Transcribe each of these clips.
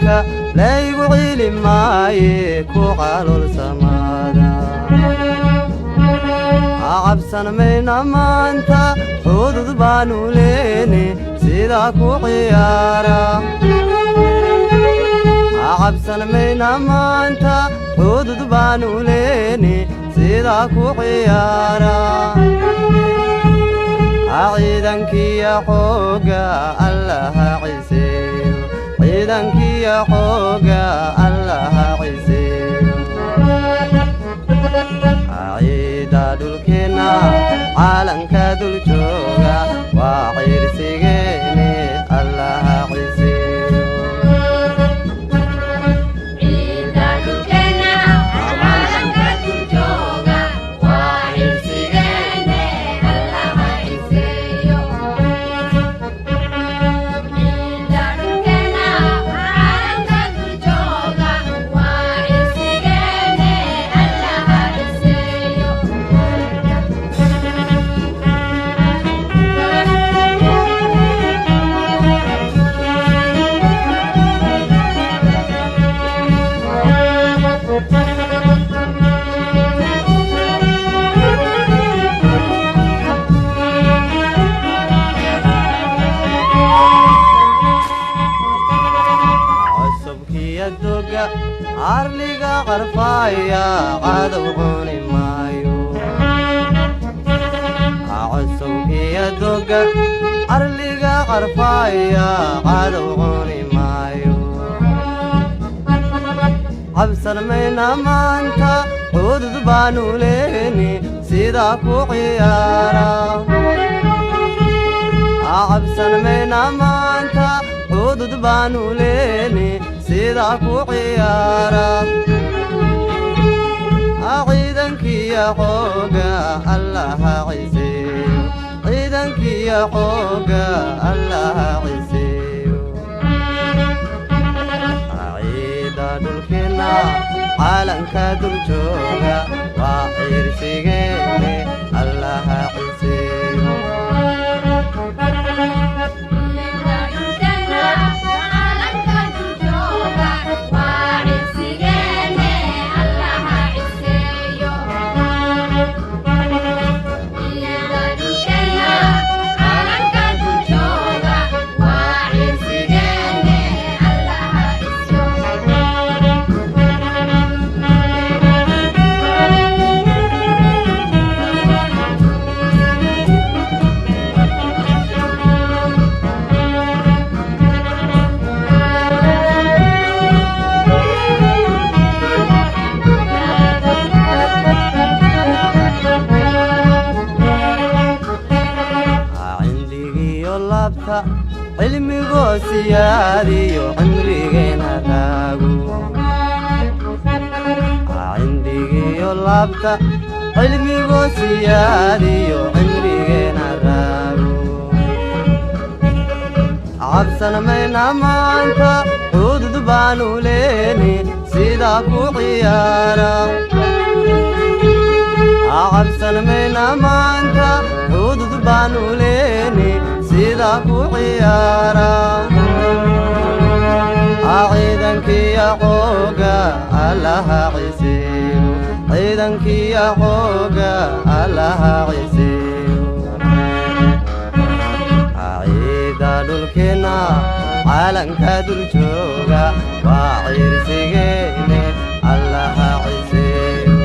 حوجة لا يقعد معي كوعل السمادا عبسنا من ما أنت حدود بانو ليني سيدا كوعيارا عبسنا من ما أنت حدود بانو ليني سيدا كوعيارا عيدنك يا حوجة الله عزيز عيدنك يا حوجة الله عزيز عيدا دلكنا عالنك دلجوجا وعير سيجيني الله عزيز عرليقا غرفايا عادوغوني مايو عصوكي يدوغا عرليقا غرفايا عادوغوني مايو عبسر مينا ما انت حدود بانو ليني سيدا كوعيارا عبسر مينا ما انت حدود بانو ليني سيدا كوعيارا عيدنك يا حوجة الله عزيز عيدنك يا حوجة الله عزيز عيدا دلكنا عالنك دلجوجا وعير سيجيني الله عزيز علمي قوسيادي وعمرينا راقو عندي يولابتا علمي قوسيادي وعمرينا راقو عبسنا مينا ما انت حدود بانو ليني سيدا كوعيارا عبسنا مينا ما انت حدود بانو ليني سيدا كوعيارا عيدنك يا حوجة الله عزيز عيدنك يا حوجة الله عزيز عيدا دلكنا عالنك دلجوجا وعير سيجيني الله عزيز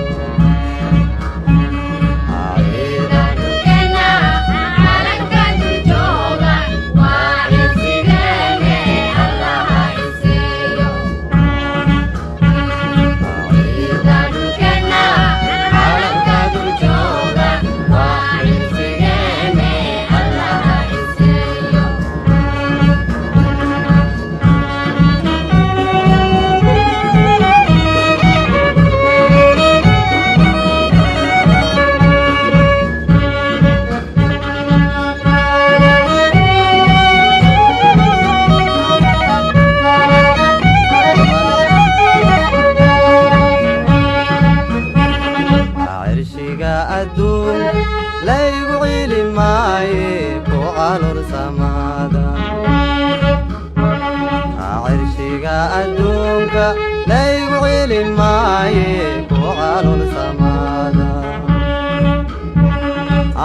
cirshiga adduunka laygu celi maaye ku calol samaada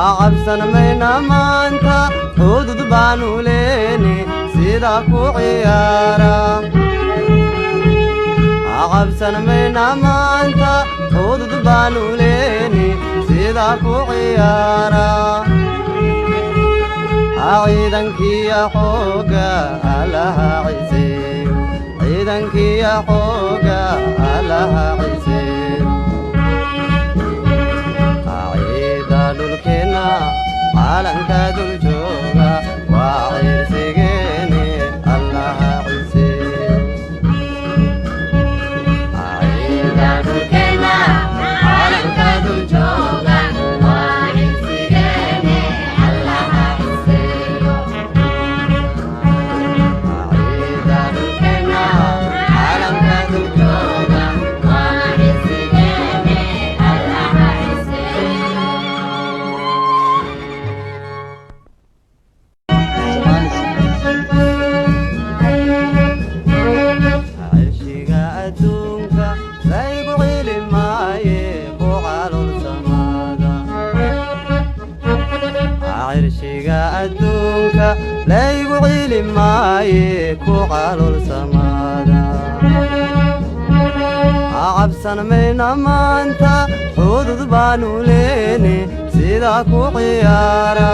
cabsan mayna maanta hudud baanu leeni sida ku ciyaara cabsan mayna maanta hudud baanu leeni sida ku ciyaara ciidankiya xooga allaha ciseeyo ciidankiya xooga allaha ciseeyo ciida dhulkeenna caalanka dul jooga waa ciirsigeeni allaha ciseeyo ciida dhulkeenna caalanka dul jooga waa ciirsigeeni allaha ciseeyo ciida dhulkeenna caalanka dul jooga waa ciirsigeeni allaha ciseeyo cirshiga adduunka laygu celi maaye ku calol samaada cirshiga adduunka laygu celi maaye ku calol samaada cabsan mayna maanta hudud baanu leeni sida ku ciyaara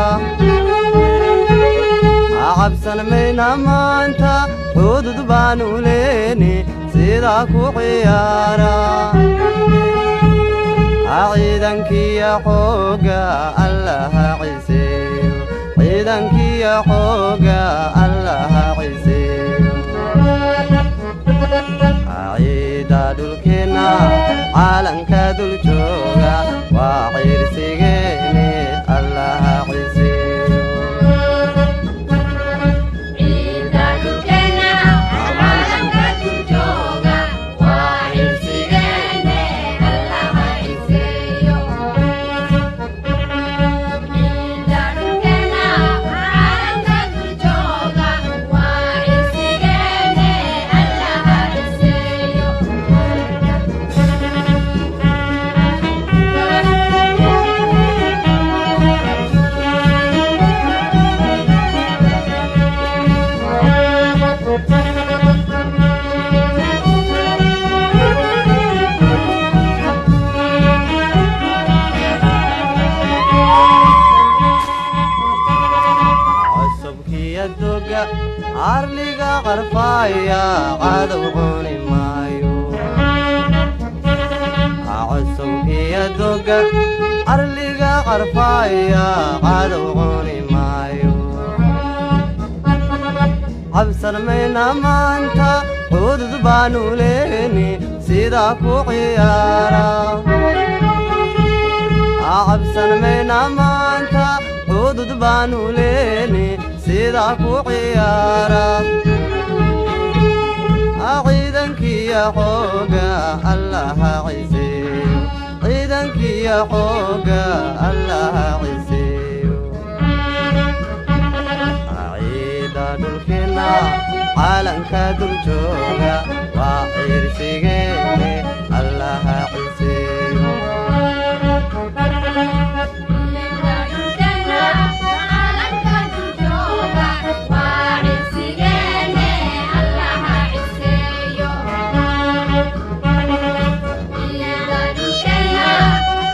cabsan mayna maanta hudud baanu leeni sida ku ciyaara ciidankiya xooga allaha ciseeyo ciidankiya xooga allaha ciseeyo ciida dhulkeenna caalanka dul jooga waa ciirsigeeni allaha ciseeyo ciida dhulkeenna caalanka dul jooga waa ciirsigeeni allaha ciseeyo ciida dhulkeenna caalanka dul jooga waa ciirsigeeni allaha ciseeyo cusubkiya doga arliga qarfaaya cadow cuni maayo cusubkiya doga arliga qarfaaya cadow cuni maayo cabsan mayna maanta hudud baanu leeni sida ku ciyaara cabsan mayna maanta hudud baanu leeni sida ku ciyaara ciidankiya xooga allaha ciseeyo ciidankiya xooga allaha ciseeyo ciida dhulkeenna caalanka dul jooga waa ciirsigeeni allaha ciseeyo ciida dhulkeenna caalanka dul jooga waa ciirsigeeni allaha ciseeyo ciida dhulkeenna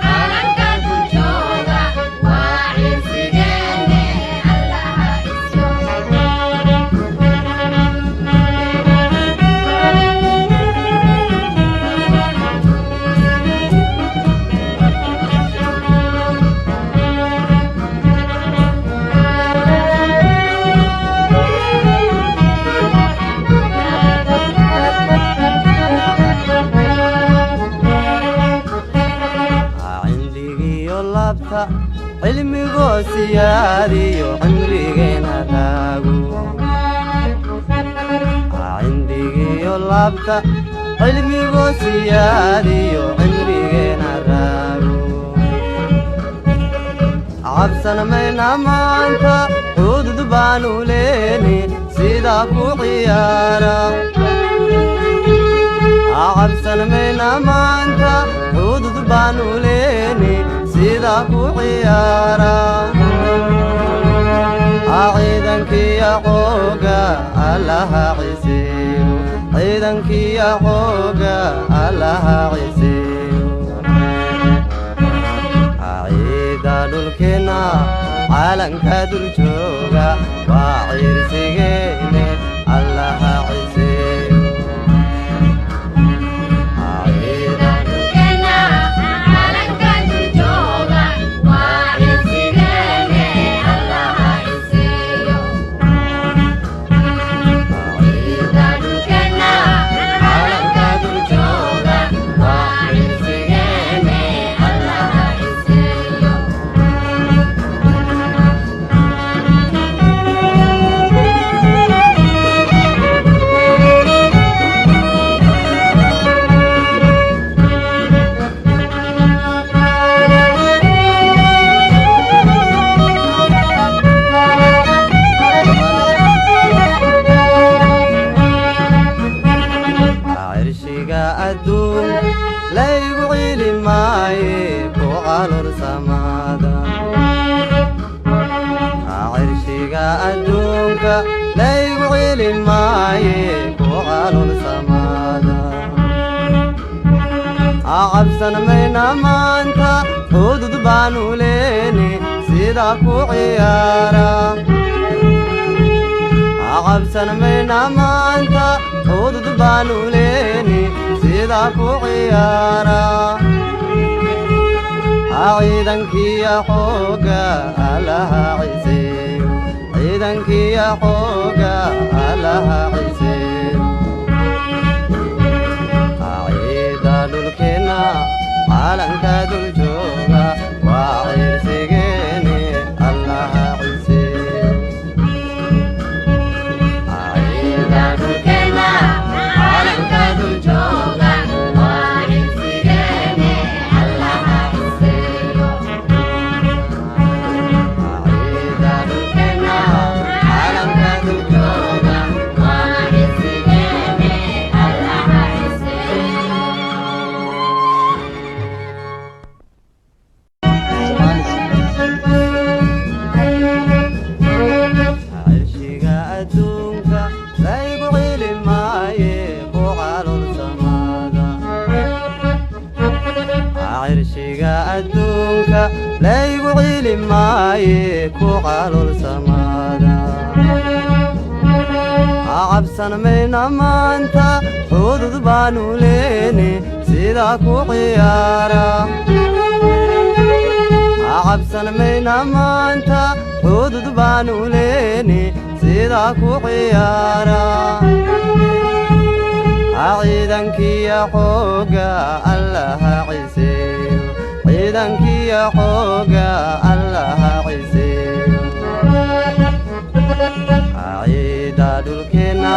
caalanka dul jooga waa ciirsigeeni allaha cindigiyo labta cilmigoo siyaadiyo cimrigeena taago cindigiyo labta cilmigoo siyaadiyo cimrigeena raago cabsan mayna maanta hudud baanu leeni sida ku ciyaara cabsan mayna maanta xuduud baanu leeni sida ku ciyaara ciidankiya xooga allaha ciseeyo ciidankiya xooga allaha ciseeyo ciida dhulkeena calanka dul jooga waa ciirsigeene allaha ciseeyo cabsan mayna maanta xuduud baanu leeni sida ku ciyaara cabsan mayna maanta xuduud baanu leeni sida ku ciyaara ciidankiya xooga allaha ciseeyo ciidankiya xooga allaha ciseeyo dhulkeena calanka dul jooga waa ciirsigeene allaha ciseeyo ciida dhulkeena calanka dul jooga waa ciirsigeene allaha ciseeyo ciida dhulkeena calanka dul jooga waa ciirsigeene allaha ciseeyo adduunka laygu cili maaye ku calol samaada cabsan mayna maanta xuduud baanu leeni sida ku ciyaara cabsan mayna maanta xuduud baanu leeni sida ku ciyaara ciidankiya xooga allaha ciseeyo ciidankiya xooga allaha ciseeyo ciida dhulkeena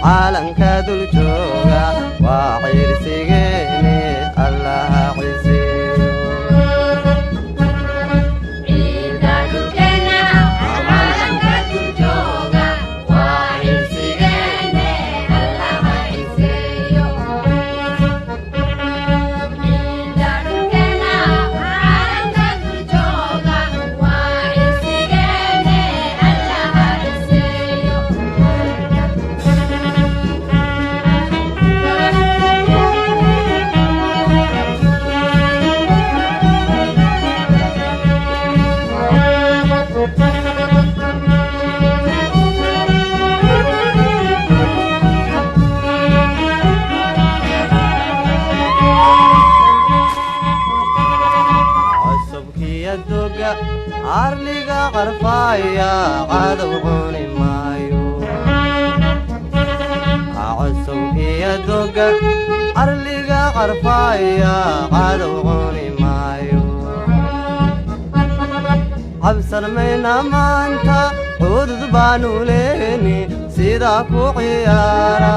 calanka dul jooga waa ciirsigeene allaha ciseeyo ciida dhulkeena calanka dul jooga waa ciirsigeene allaha ciseeyo ciida dhulkeena calanka dul jooga waa ciirsigeene allaha ciseeyo cusubkiya doga arliga qarfaya cadow cuni maayo cusubkiya doga arliga qarfaya cadow cuni maayo cabsan mayna maanta xuduud baanu leeni sida ku ciyaara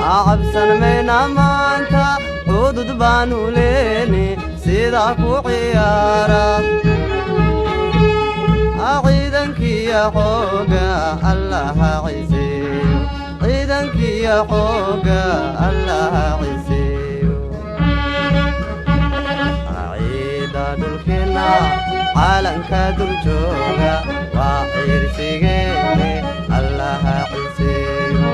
cabsan mayna maanta xuduud baanu leeni sida ku ciyaara ciidankiya xooga allaha ciseeyo ciidankiya xooga allaha ciseeyo ciida dhulkeenna caalanka dul jooga waa ciirsigeene allaha ciseeyo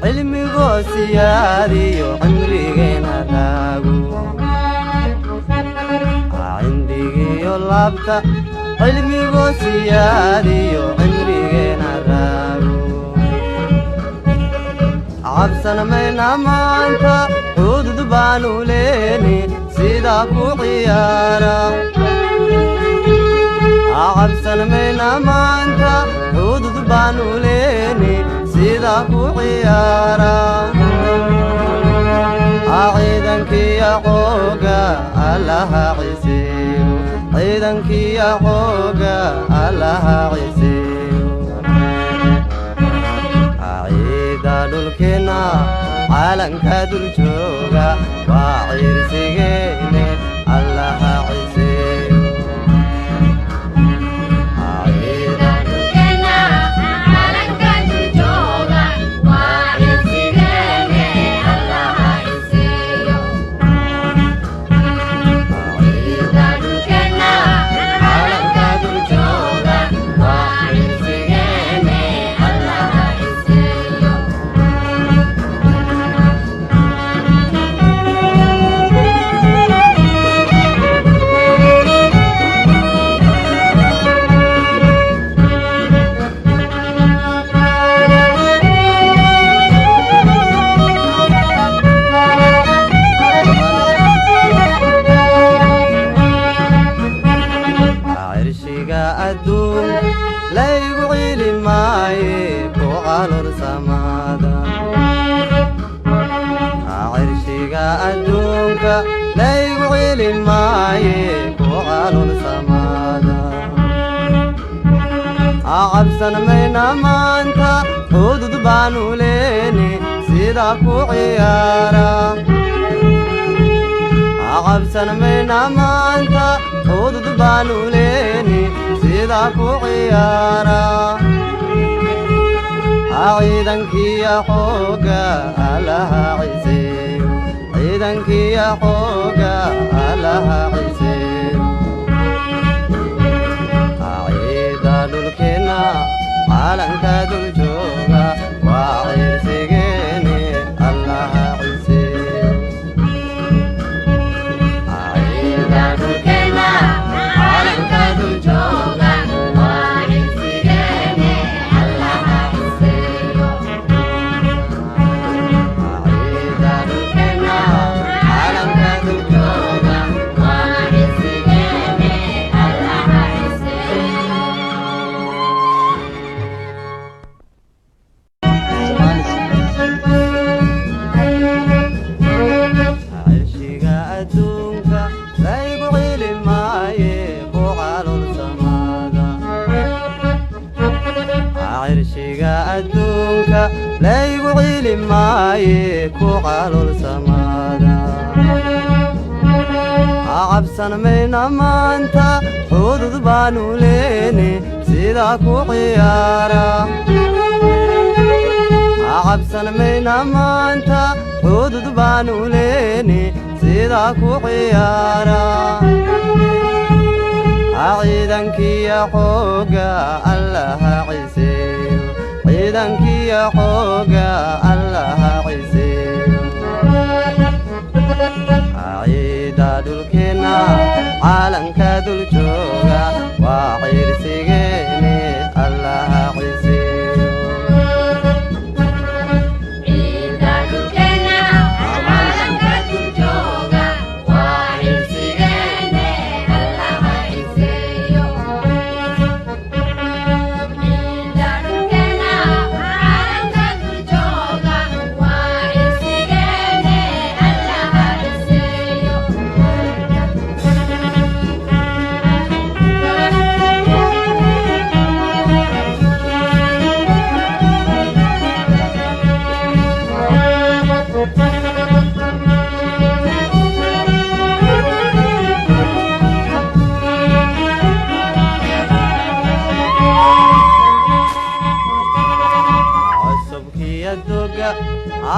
cilmigoo siyaadiyo cimrigeena raago cindigiyo laabta cilmigoo siyaadiyo cimrigeena raago cabsan mayna maanta cudud baanu leeni sidaa ku ciyaara cabsan mayna maanta cudud baanu leeni sidaa ku ciyaara ciidankiya xooga allaha ciseeyo ciidankiya xooga allaha ciseeyo ciida dhulkeenna caalanka dul jooga waa ciirsigeene allaha ciseeyo laygu cili maaye ku calolsamaada cirshiga adduunka laygu cili maaye ku calolsamaada cabsan mayna maanta cudud baanu leeni sidaa ku ciyaara cabsan mayna maanta cudud baanu leeni sidaa ku ciyaara ciidankiya xooga allaha ciseeyo ciidankiya xooga allaha ciseeyo ciida dhulkeenna caalanka dul jooga waa ciirsigeene allaha ciseeyo ciida dhulkeenna caalanka dul jooga laygu cili maaye ku calolsamaada cabsan mayna maanta cudud baanu leeni sidaa ku ciyaara cabsan mayna maanta cudud baanu leeni sidaa ku ciyaara ciidankiya xooga allaha ciseeyo ciidankiya xooga allaha ciseeyo ciida dhulkeenna caalanka dul jooga waa ciirsigeene allaha ciseeyo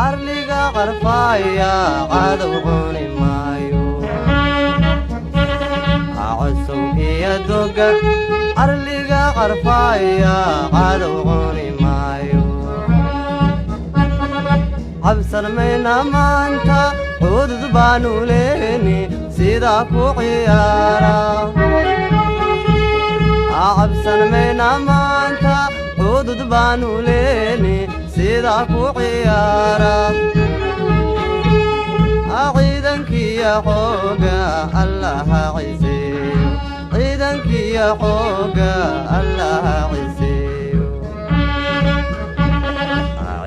arliga qarfaya cadow cuni maayo عسو يا دوغا arliga qarfaya cadow cuni maayo cabsan mayna maanta cudud baanu leeni sidaa ku ciyaara cabsan mayna maanta cudud baanu leeni sidaa ku ciyaara ciidankiya xooga allaha ciseeyo ciidankiya xooga allaha ciseeyo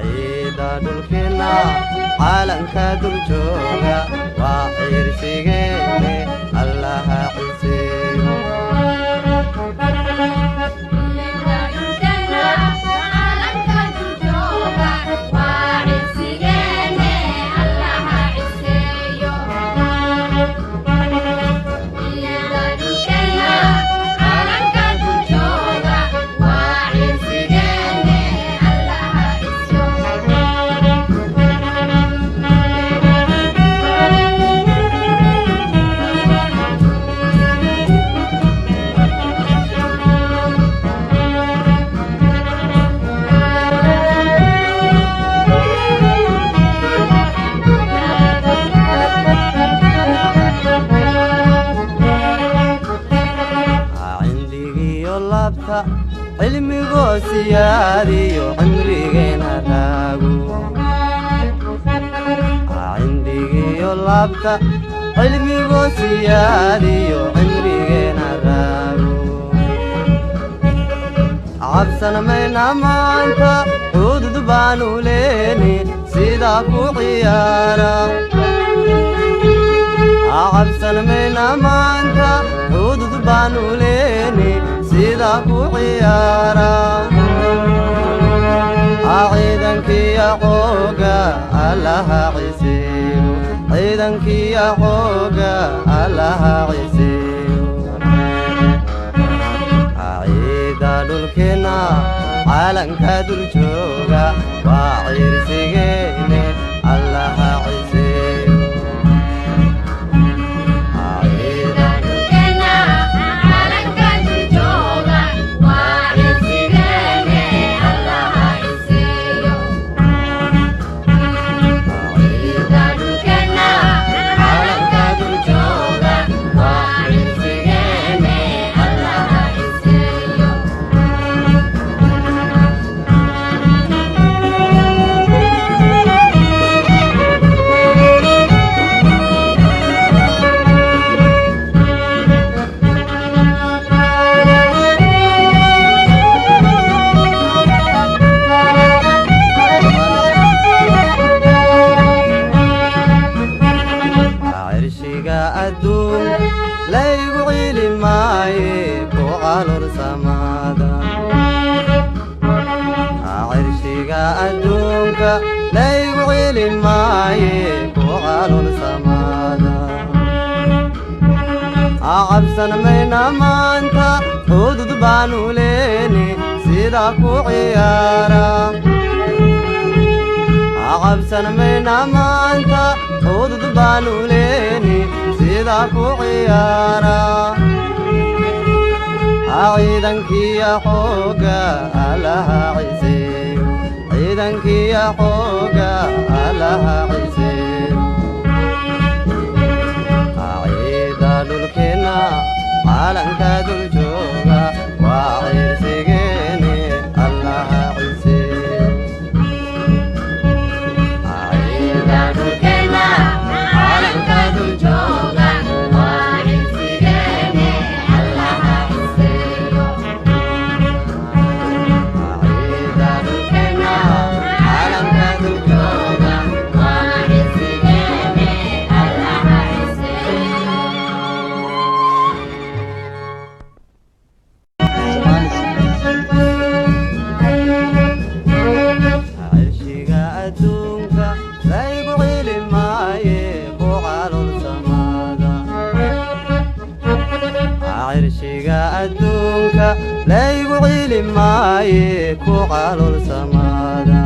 ciida dhulkeena caalanka dul jooga waa ciirsigeene allaha ciseeyo cilmigoo siyaadiyo cimrigeena raago cindigiyo laabta cilmigoo siyaadiyo cimrigeena raago cabsan mayna maanta cudud baanu leeni sidaa ku ciyaara cabsan mayna maanta cudud baanu leeni sidaa ku ciyaara ciidankiya xooga allaha ciseeyo ciidankiya xooga allaha ciseeyo ciida dhulkeena caalanka dul jooga waa ciirsigeene allaha ciseeyo laygu celi maaye ku qalul samaada cabsan mayna maanta cudud baanu leeni sidaa ku ciyaara cabsan mayna maanta cudud baanu leeni sidaa ku ciyaara ciidankiya xooga allaha ciseeyo ciidankiya xooga allaha ciseeyo ciida dhulkeena caalanka dul jooga waa ciirsigeene allaha ciseeyo ciida dhulkeena caalanka dul jooga waa ciirsigeene allaha ciseeyo ciida dhulkeena caalanka dul jooga waa ciirsigeene allaha ciseeyo cirshiga adduunka laygu celi maaye ku qalul samaada cirshiga adduunka laygu celi maaye ku qalul samaada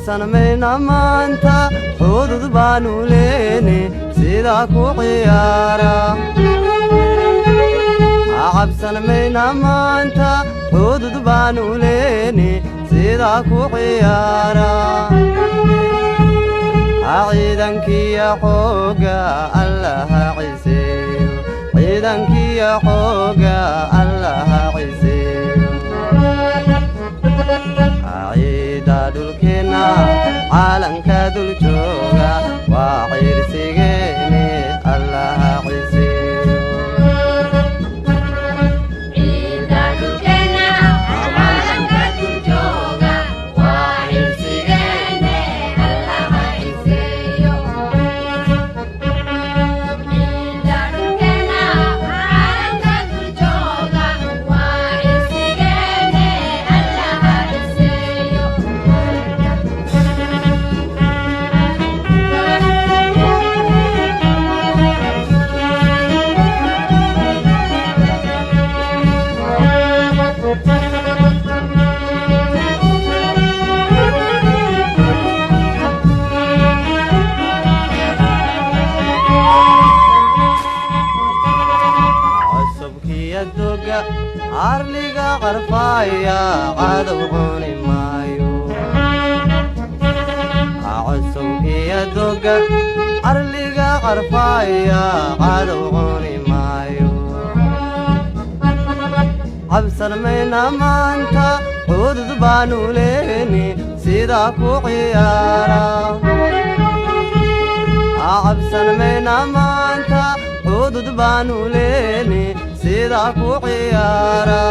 cabsan mayna maanta hudud baanu leene sidaa ku ciyaara cabsan mayna maanta hudud baanu leene sidaa ku ciyaara ciidankiya xooga allaha ciseeyo ciidankiya xooga allaha ciseeyo ciida dhulkeenna caalanka dul jooga waa ciirsigeene allaha ciseeyo ciida dhulkeenna caalanka dul jooga waa ciirsigeene allaha ciseeyo ciida dhulkeenna caalanka dul jooga waa ciirsigeene allaha ciseeyo cusubkiya doga arliga qarfaaya cadow cuni maayo cusubkiya doga arliga qarfaaya cadow cuni maayo cabsan mayna maanta hudud baanu leene sidaa ku ciyaara cabsan mayna maanta hudud baanu leene sidaa ku ciyaara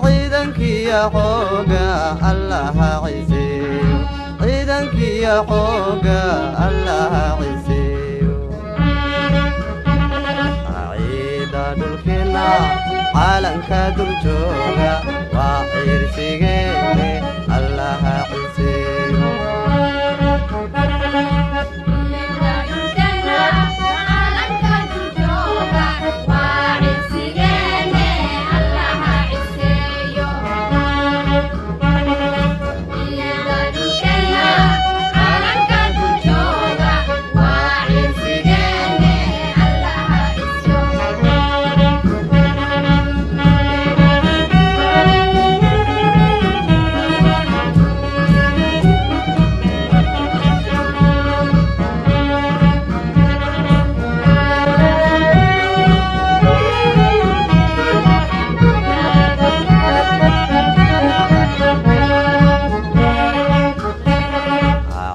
ciidankiya xooga allaha ciseeyo ciidankiya xooga allaha ciseeyo ciida dhulkeenna caalanka dul jooga waa ciirsigeene allaha ciseeyo ciida dhulkeenna caalanka dul jooga waa ciirsigeene allaha ciseeyo ciida dhulkeenna caalanka dul jooga waa ciirsigeene allaha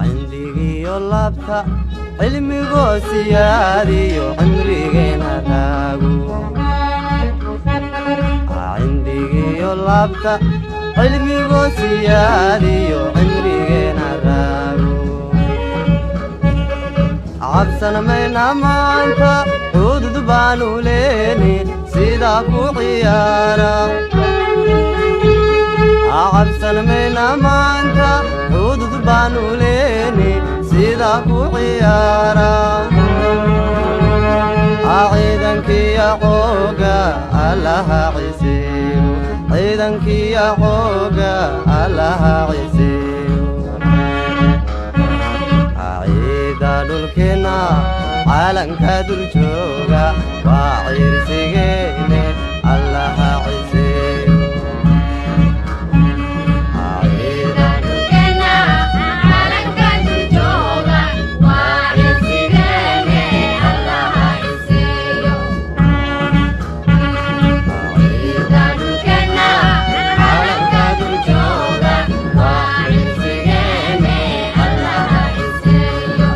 cindigiyo labta cilmigoo siyaadiyo cimrigeena raago cindigiyo labta cilmigoo siyaadiyo cimrigeena raago cabsan mayna maanta hudud baanu leene sidaa ku ciyaara cabsan mayna maanta hudud baanu leene sidaa ku ciyaara ciidankiya xooga allaha ciseeyo ciidankiya xooga allaha ciseeyo ciida dhulkeenna caalanka dul jooga waa ciirsigeene allaha ciseeyo ciida dhulkeenna caalanka dul jooga waa ciirsigeene allaha ciseeyo ciida dhulkeenna caalanka dul jooga waa ciirsigeene allaha ciseeyo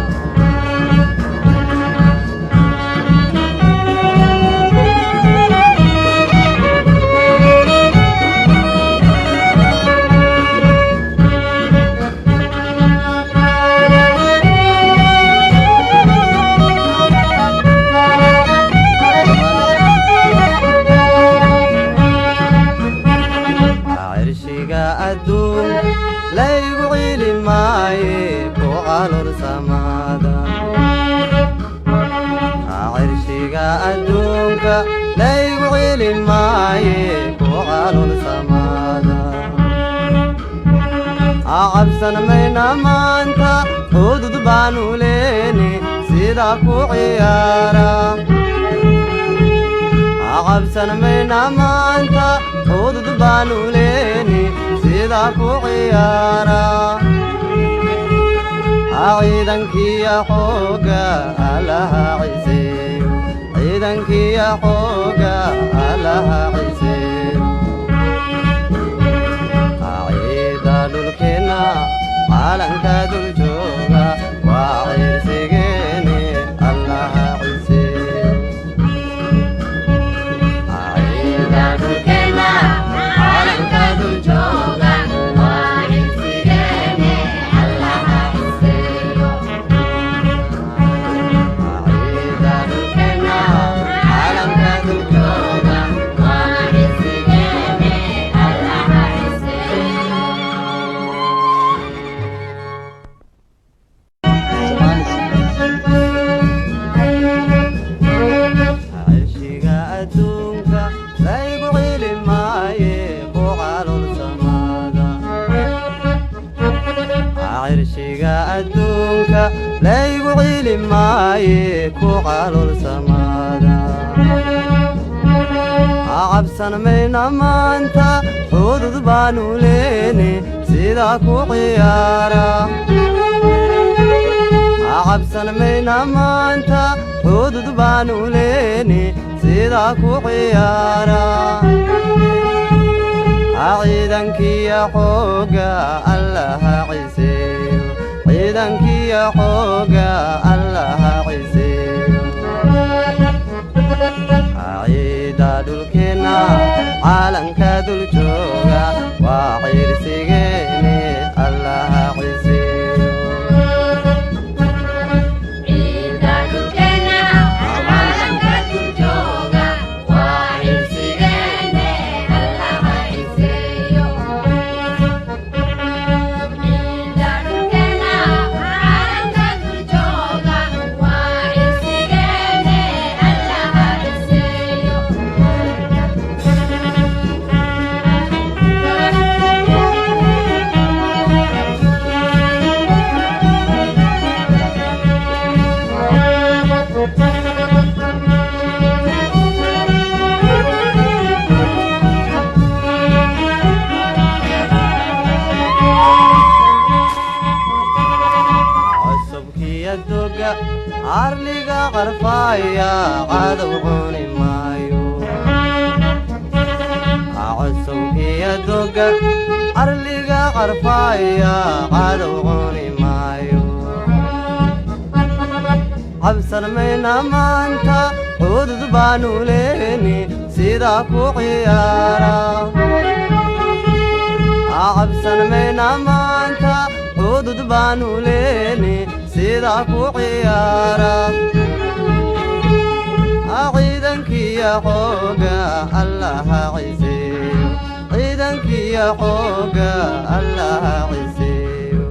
cirshiga adduun laygu cili maaye ku calol samaada cirshiga adduunka laygu cili maaye ku calol samaada cabsan mayna maanta hudud baanu leene sida ku ciyaara cabsan mayna maanta hudud baanu leene sida ku ciyaara ciidankiya xooga allaha ciseeyo ciidankiya xooga allaha ciseeyo ciida dhulkeenna caalanka dul jooga waa ciirsigeene allaha ciseeyo ciida dhulkeenna caalanka dul jooga waa ciirsigeene allaha ciseeyo ciida dhulkeenna caalanka dul jooga waa ciirsigeene allaha ciseeyo carshiga adduunka laygu celi maaye ku calol samaada carshiga adduunka laygu celi maaye ku calol samaada cabsan mayna maanta hudud baanu leene sida ku ciyaara cabsan mayna maanta hudud baanu leene sida ku ciyaara ciidankiya xooga allaha ciseeyo ciidankiya xooga allaha ciseeyo ciida dhulkeenna caalanka dul jooga waa ciirsigeene allaha ciseeyo ciida dhulkeenna caalanka dul jooga waa ciirsigeene allaha ciseeyo ciida dhulkeenna caalanka dul jooga waa ciirsigeene allaha ciseeyo cusubkiya doga carliga qarfaaya cadow cuni maayo cusubkiya doga carliga qarfaaya cadow cuni maayo cabsan mayna maanta hudud baanu leene sida ku ciyaara cabsan mayna maanta hudud baanu leene sida ku ciyaara ciidankiya xooga allaha ciseeyo ciidankiya xooga allaha ciseeyo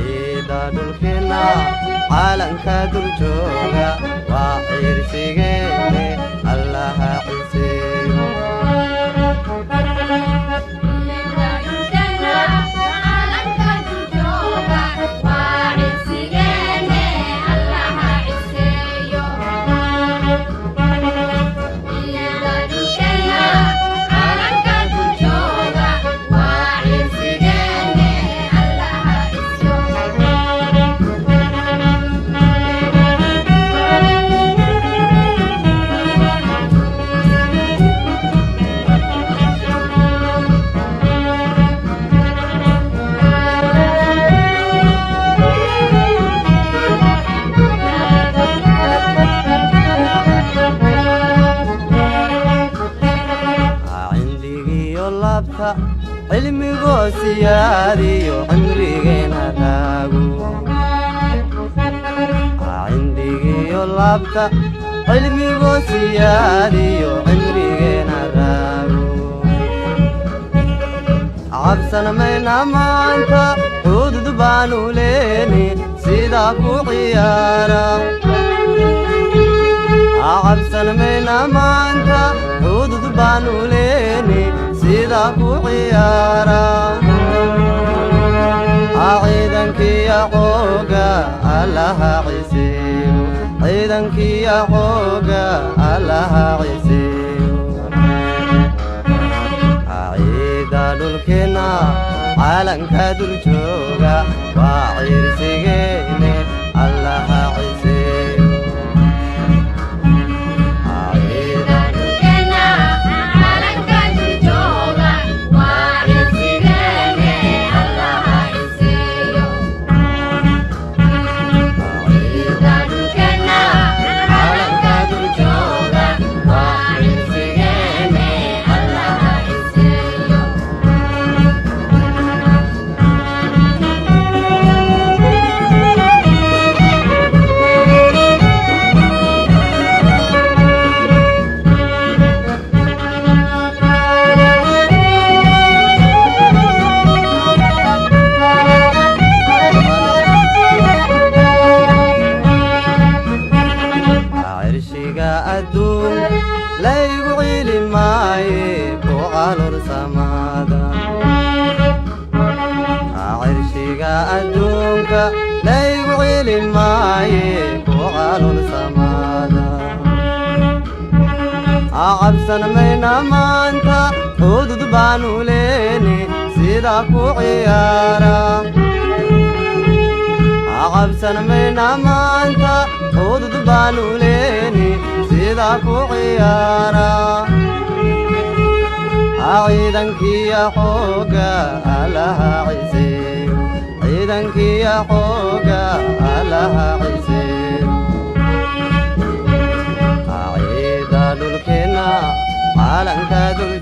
ciida dhulkeenna caalanka dul jooga waa ciirsigeene allaha ciseeyo ciida dhulkeenna caalanka dul jooga waa ciirsigeene allaha ciseeyo ciida dhulkeenna caalanka dul jooga waa ciirsigeene allaha cindigiyo labta cilmigoo siyaadiyo cimrigeena raago cindigiyo labta cilmigoo siyaadiyo cimrigeena raago cabsan mayna maanta hudud baanu leene sida ku ciyaara cabsan mayna maanta hudud baanu leene sida ku ciyaara xooga allaha ciseeyo ciidankiya xooga allaha ciseeyo ciida dhulkeenna calanka dul jooga waa ciirsigeene allaha ciseeyo laygu cili maaye ku calur samada cirshiga adduunka laygu cili maaye ku calur samada cabsan mayna maanta hudud baanu leeni sida ku ciyaara cabsan mayna maanta hudud baanu leeni sida ku ciyaara ciidankiya xooga allaha ciseeyo ciidankiya xooga allaha ciseeyo ciida dhulkeenna calanka dul